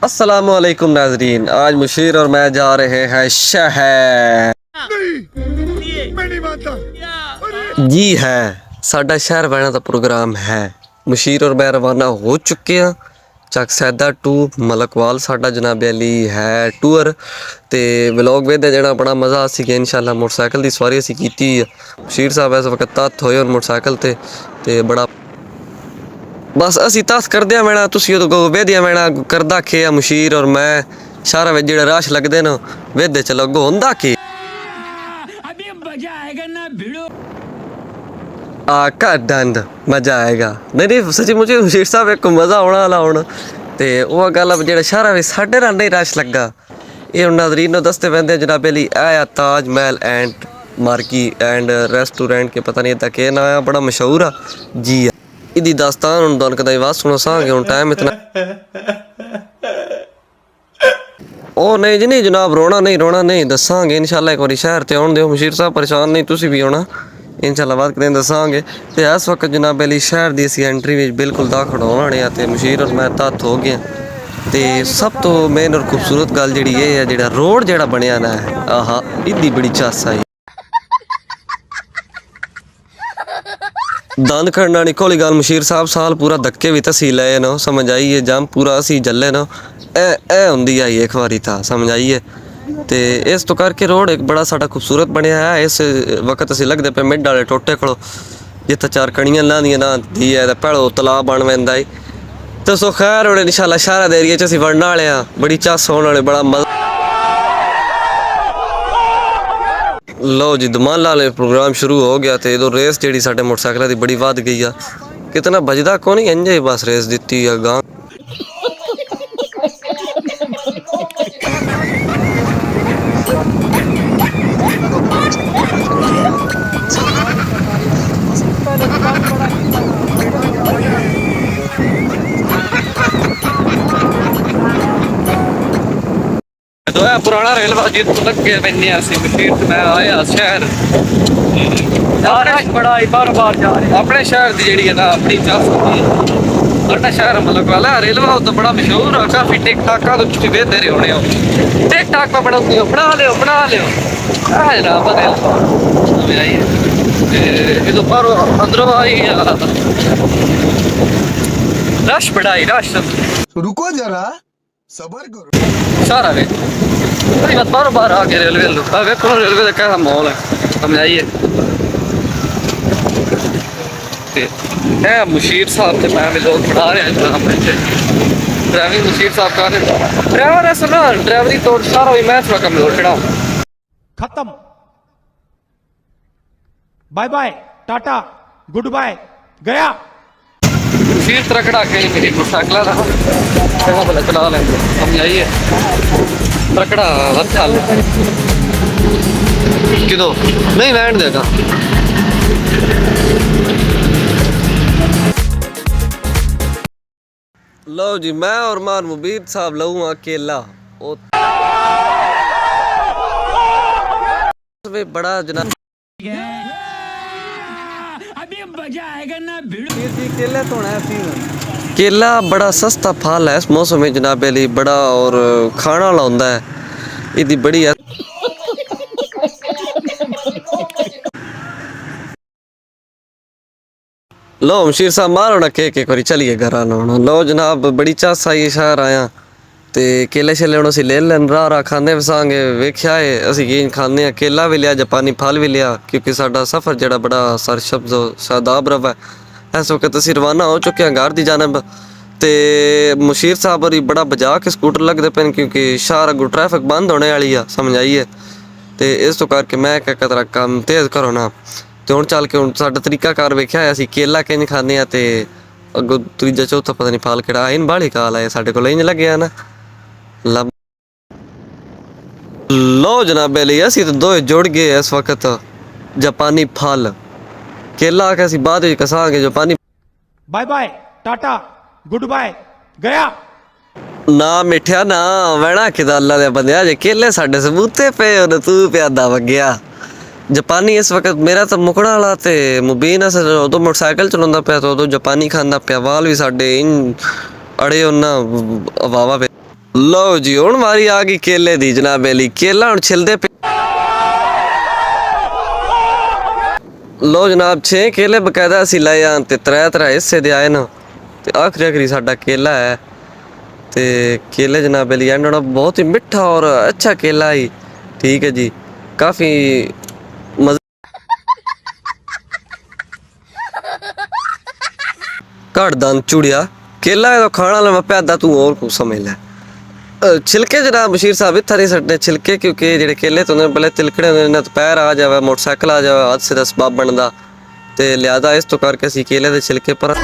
अस्सलामुअलैकुम नाजरीन, आज मुशीर और मैं जा रहे हैं शहर। मैं नहीं मानता। जी है, साडा शहर बहना का प्रोग्राम है। मुशीर और मैं रवाना हो चुके हैं। चक सैदा टू मलकवाल साडा जनाब अली है टूर ते व्लॉग वेदे जेड़ा बड़ा मज़ा असी कि इंशाल्लाह मोटरसाइकिल की सवारी असी कीती। मुशीर साहब इस वक्त तत्त होए मोटरसाइकिल ते बड़ा बस असी तस करदे मैना तुसी तो वेदिया मैना करदा खे मुशीर और मैं शहर में जेड़े रश लगदे न वेदे च लगो होंदा के अभी मजा आएगा ना भिड़ो। आका दंद मजा आएगा। नहीं सच्ची मुझे मुशीर साहब एक मज़ा आना वाला हुण ते ओह गल अब जेड़ा शहर में साढ़े नाल नहीं रश लगा ये नाजरीन नो दसते पैंदे जनाब अली आया Taj Mahal and marquee and restaurant के पता नहीं क्या ना है बड़ा मशहूर आ जी इदी दास्तान हुण तुहानू कदाई वास सुना सांगे हुण टाइम इतना ओ नहीं जी नहीं जनाब रोना नहीं दसांगे इंशाल्लाह एक बारी शहर ते आउण दिओ मुशीर साहब परेशान नहीं तुसी भी आना इंशाल्लाह बात करें दसांगे ते इस वक्त जनाब अली शहर दी असी एंट्री विच बिल्कुल दाखल होने आ ते मुशीर और मैं तत्त हो गए ते सब तो मेन और खूबसूरत गल जिहड़ी ये है जेड़ा रोड जेड़ा बनया ना आहा इदी बड़ी चास आई दंद खड़ना नहीं कोली गल मुशीर साहब साल पूरा धक्के भी तसी लाए ना समझ आइए जम पूरा असी जले ना ए होंदी आई एक बारी था समझ आइए ते इस तो करके रोड एक बड़ा साडा खूबसूरत बनया है। इस वक्त असी लगदे पे मिड वाले टोटे खड़ो जिथे चार कणियां लांदियां ना दी है पहलो तलाब बन वैंदा है तो सो खैर हुण इंशाल्लाह शहर दे एरिया च असी वड़न वाले आ बड़ी चास होने वाले बड़ा मजा लो जी दमाला वाले प्रोग्राम शुरू हो गया तो इधर रेस जी साढ़े मोटरसाइकिल की बड़ी वध गई है कितना बजदा को नहीं इंज बस रेस दी है गां पुराना रेलवा जी तो लग गया मुशीर मैं आया शहर बड़ा बार जा रहे अपने शहर की जी है ना अपनी चास साडा शहर मतलब वाला रेलवा तो बड़ा मशहूर है काफी टिक टाका तो तुम वेदे रहे होने हो टिक टाक में बड़ा बना लियो जनाब ये तो पर अंदरों आई रश बड़ा ही रश रुको जरा सबर करो सारा वे बार बार आ गया रेलवे वेखो रेलवे का कैसा माहौल है समझाइए मुशीर साहब से मैं भी लोग पढ़ा रहे हैं ड्राइविंग मुशीर साहब का ड्राइवर है सुना ड्राइवरी तो सारा भी मैं थोड़ा कम लोड चढ़ा खत्म। बाय बाय टाटा गुड बाय गया। मुशीर तरकड़ा के मेरी मोटरसाइकिल का भला चला लेंगे समझाइए तरकड़ा अच्छा किदो नहीं बैठ देगा लो जी मैं और मान मुबीद साहब लऊँ अकेला बड़ा जनाब अभी मजा आएगा ना भिड़ो। केला तो है केला बड़ा सस्ता फल है इस मौसम में जनाब अली बड़ा और खाना वाला होंदा है इदी बड़ी है लो मुशीर साहब मारो ना केक एक बारी चलिए घर आना लो जनाब बड़ी चास आई शहर आया ते केले शेले हूँ असी ले लैन राह खाने वसांगे वेख्या है असी की खाने केला भी लिया जापानी फल भी लिया क्योंकि साडा सफ़र जड़ा बड़ा सरशब्द शादाब रवा है इस वक्त असी रवाना हो चुके हैं घर की जानब ते मुशीर साहब और बड़ा बजा के स्कूटर लगते पे क्योंकि शहर अगू ट्रैफिक बंद होने वाली है समझ आइए तो इस तो करके मैं क्या कतरा काम तेज़ करो ना तो हूँ चल के हूँ साडा तरीकाकार वेख्या है असी केला किंज खाने ते अगो तीजा चौथा पता नहीं फल किड़ा इन बाली काल आए साढ़े को इंज लगे ना लो जनाब अली असी तो दो जुड़ गए इस वक्त जापानी फल केला आके असी बाद में कसांगे जापानी बाय बाय टाटा गुड बाय गया। ना मिठिया ना वैना किदा अल्लाह दे बंदे जे केले साडे सबूते पे और तू प्यादा वगया जापानी इस वक्त मेरा तो मुकड़ा वाला ते मुबीन अस उदो मोटरसाइकिल चलाਉਂਦਾ ਪਿਆ तो उदो जापानी खांदा पिया वाल भी साडे इन अड़े ना वावा पे ਲਓ ਜੀ ਹੁਣ ਵਾਰੀ ਆ ਗਈ ਕੇਲੇ ਦੀ ਜਨਾਬ ਅਲੀ। ਕੇਲਾ ਹੁਣ ਛਿਲਦੇ ਪਏ। ਲਓ ਜਨਾਬ 6 ਕੇਲੇ ਬਕਾਇਦਾ ਅਸੀਂ ਲਏ ਆਂ ਤੇ ਤਰੇ ਹਿੱਸੇ ਦੇ ਆਏ ਨਾ ਤੇ ਆਖਰੀ ਸਾਡਾ ਕੇਲਾ ਹੈ। ਤੇ केले जनाब अली एंड बहुत ही मिठा और अच्छा केला ही। ठीक है जी, काफ़ी घट दन चुड़िया केला है तो खाना लगा पैदा तू और कुछ समझ लै। छिलके जनाब बशीर साहब इतना नहीं सटने छिलके, क्योंकि जेडे केले तो पहले तिलकड़े होंगे तो पैर आ जाए, मोटरसाइकिल आ जाए, हादसे का सबब बनता। तो लिहाजा इस तो करके असी केले के छिलके पर